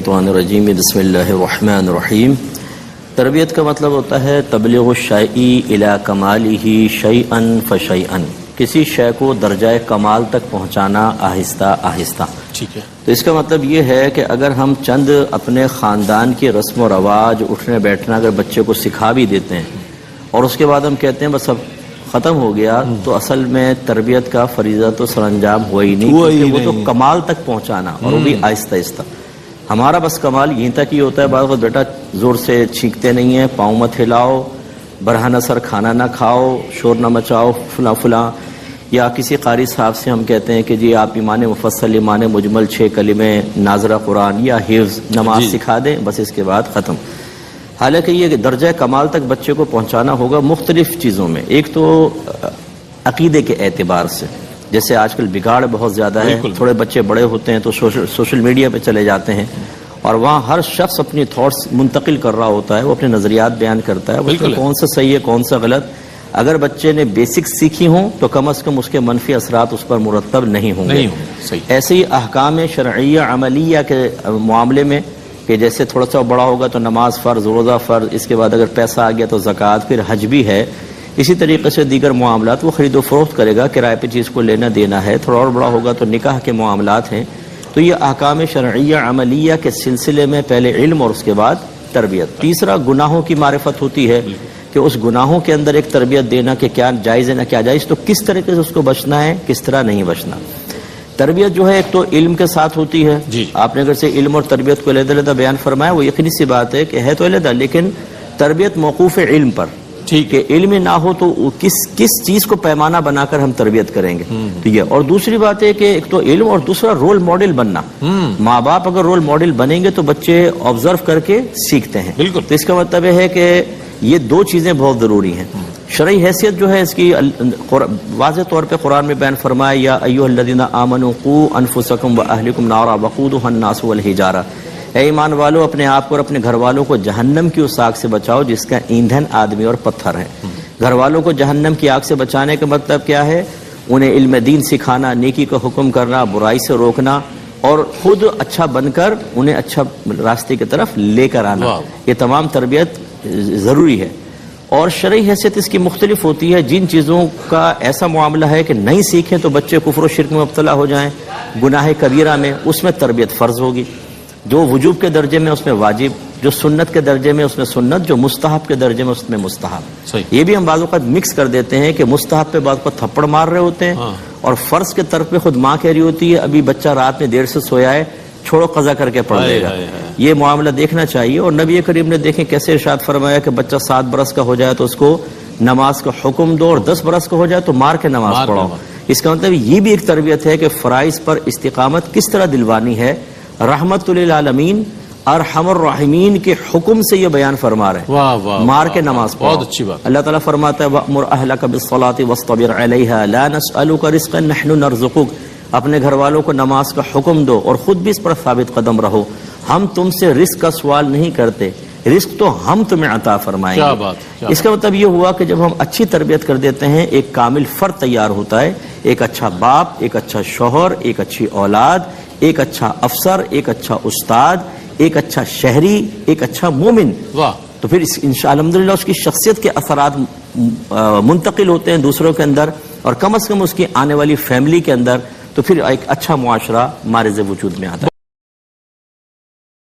الشیطان الرجیم بسم اللہ الرحمن الرحیم۔ تربیت کا مطلب ہوتا ہے تبلیغ الشیء الی کمالہ شیئا فشیئا، کسی شے کو درجہ کمال تک پہنچانا آہستہ آہستہ۔ ٹھیک ہے، تو اس کا مطلب یہ ہے کہ اگر ہم چند اپنے خاندان کے رسم و رواج، اٹھنے بیٹھنا اگر بچے کو سکھا بھی دیتے ہیں اور اس کے بعد ہم کہتے ہیں بس اب ختم ہو گیا، تو اصل میں تربیت کا فریضہ تو سر انجام ہوا ہی نہیں، کیونکہ وہ تو کمال تک پہنچانا، اور وہ بھی آہستہ آہستہ۔ ہمارا بس کمال یہیں تک ہی ہوتا ہے، بعض وقت بیٹا زور سے چھینکتے نہیں ہیں، پاؤں مت ہلاؤ، برہنہ سر کھانا نہ کھاؤ، شور نہ مچاؤ، فلاں فلاں۔ یا کسی قاری صاحب سے ہم کہتے ہیں کہ جی آپ ایمان مفصل، ایمان مجمل، 6 کلمے، ناظرہ قرآن یا حفظ نماز سکھا دیں، بس اس کے بعد ختم۔ حالانکہ یہ درجہ کمال تک بچے کو پہنچانا ہوگا مختلف چیزوں میں۔ ایک تو عقیدے کے اعتبار سے، جیسے آج کل بگاڑ بہت زیادہ ہے، تھوڑے بچے بڑے ہوتے ہیں تو سوشل میڈیا پہ چلے جاتے ہیں، اور وہاں ہر شخص اپنی تھاٹس منتقل کر رہا ہوتا ہے، وہ اپنے نظریات بیان کرتا ہے، وہ کون سا صحیح ہے کون سا غلط۔ اگر بچے نے بیسکس سیکھی ہوں تو کم از کم اس کے منفی اثرات اس پر مرتب نہیں ہوں گے۔ ایسے ہی احکام شرعیہ عملیہ کے معاملے میں کہ جیسے تھوڑا سا بڑا ہوگا تو نماز فرض، روزہ فرض، اس کے بعد اگر پیسہ آ گیا تو زکوٰۃ، پھر حج بھی ہے۔ اسی طریقے سے دیگر معاملات وہ خرید و فروخت کرے گا، کرائے پہ چیز کو لینا دینا ہے۔ تھوڑا اور بڑا ہوگا تو نکاح کے معاملات ہیں۔ تو یہ احکام شرعیہ عملیہ کے سلسلے میں پہلے علم اور اس کے بعد تربیت۔ تیسرا گناہوں کی معرفت ہوتی ہے کہ اس گناہوں کے اندر ایک تربیت دینا کہ کیا جائز ہے نہ کیا جائز، تو کس طریقے سے اس کو بچنا ہے، کس طرح نہیں بچنا۔ تربیت جو ہے ایک تو علم کے ساتھ ہوتی ہے، آپ نے اگر سے علم اور تربیت کو علیحدہ علیحدہ بیان فرمایا، وہ یقینی سی بات ہے کہ ہے تو علیحدہ، لیکن تربیت موقوف علم پر، ٹھیک ہے، علم نہ ہو تو کس چیز کو پیمانہ بنا کر ہم تربیت کریں گے، ٹھیک ہے۔ اور دوسری بات ہے کہ ایک تو علم اور دوسرا رول ماڈل بننا۔ ماں باپ اگر رول ماڈل بنیں گے تو بچے آبزرو کر کے سیکھتے ہیں۔ تو اس کا مطلب ہے کہ یہ دو چیزیں بہت ضروری ہیں۔ شرعی حیثیت جو ہے اس کی واضح طور پہ قرآن میں بیان فرمایا، یا ایھا الذین آمنوا قوا انفسکم واہلکم نارا وقودھا الناس والحجارہ، اے ایمان والو اپنے آپ کو اور اپنے گھر والوں کو جہنم کی اس آگ سے بچاؤ جس کا ایندھن آدمی اور پتھر ہے۔ گھر والوں کو جہنم کی آگ سے بچانے کا مطلب کیا ہے؟ انہیں علم دین سکھانا، نیکی کا حکم کرنا، برائی سے روکنا، اور خود اچھا بن کر انہیں اچھا راستے کی طرف لے کر آنا۔ یہ تمام تربیت ضروری ہے۔ اور شرعی حیثیت اس کی مختلف ہوتی ہے۔ جن چیزوں کا ایسا معاملہ ہے کہ نہیں سیکھیں تو بچے کفر و شرک میں مبتلا ہو جائیں، گناہ کبیرہ میں، اس میں تربیت فرض ہوگی۔ جو وجوب کے درجے میں اس میں واجب، جو سنت کے درجے میں اس میں سنت، جو مستحب کے درجے میں اس میں مستحب۔ یہ بھی ہم بعض اوقات مکس کر دیتے ہیں کہ مستحب پہ بعض اوقات تھپڑ مار رہے ہوتے ہیں، اور فرض کے طرف پہ خود ماں کہہ رہی ہوتی ہے ابھی بچہ رات میں دیر سے سویا ہے، چھوڑو قضا کر کے پڑھ لے گا۔ یہ معاملہ دیکھنا چاہیے۔ اور نبی کریم نے دیکھیں کیسے ارشاد فرمایا کہ بچہ 7 برس کا ہو جائے تو اس کو نماز کا حکم دو، اور 10 برس کا ہو جائے تو مار کے نماز پڑھاؤ۔ اس کا مطلب یہ بھی ایک تربیت ہے کہ فرائض پر استقامت کس طرح دلوانی ہے۔ رحمت للعالمین ارحم الراحمین کے حکم سے یہ بیان فرما رہے ہیں، مار کے نماز پڑھو۔ بہت اچھی بات۔ اللہ تعالیٰ فرماتا ہے وَأْمُرْ أَهْلَكَ بِالصَّلَاةِ وَاصْطَبِرْ عَلَيْهَا لَا نَسْأَلُكَ رِزْقًا نَحْنُ نَرْزُقُكَ، اپنے گھر والوں کو نماز کا حکم دو اور خود بھی اس پر ثابت قدم رہو، ہم تم سے رزق کا سوال نہیں کرتے، رزق تو ہم تمہیں عطا فرمائیں گے۔ اس کا مطلب یہ ہوا کہ جب ہم اچھی تربیت کر دیتے ہیں ایک کامل فرد تیار ہوتا ہے، ایک اچھا باپ، ایک اچھا شوہر، ایک اچھی اولاد، ایک اچھا افسر، ایک اچھا استاد، ایک اچھا شہری، ایک اچھا مومن۔ تو پھر الحمدللہ اس کی شخصیت کے اثرات منتقل ہوتے ہیں دوسروں کے اندر، اور کم از کم اس کی آنے والی فیملی کے اندر، تو پھر ایک اچھا معاشرہ مارز وجود میں آتا ہے۔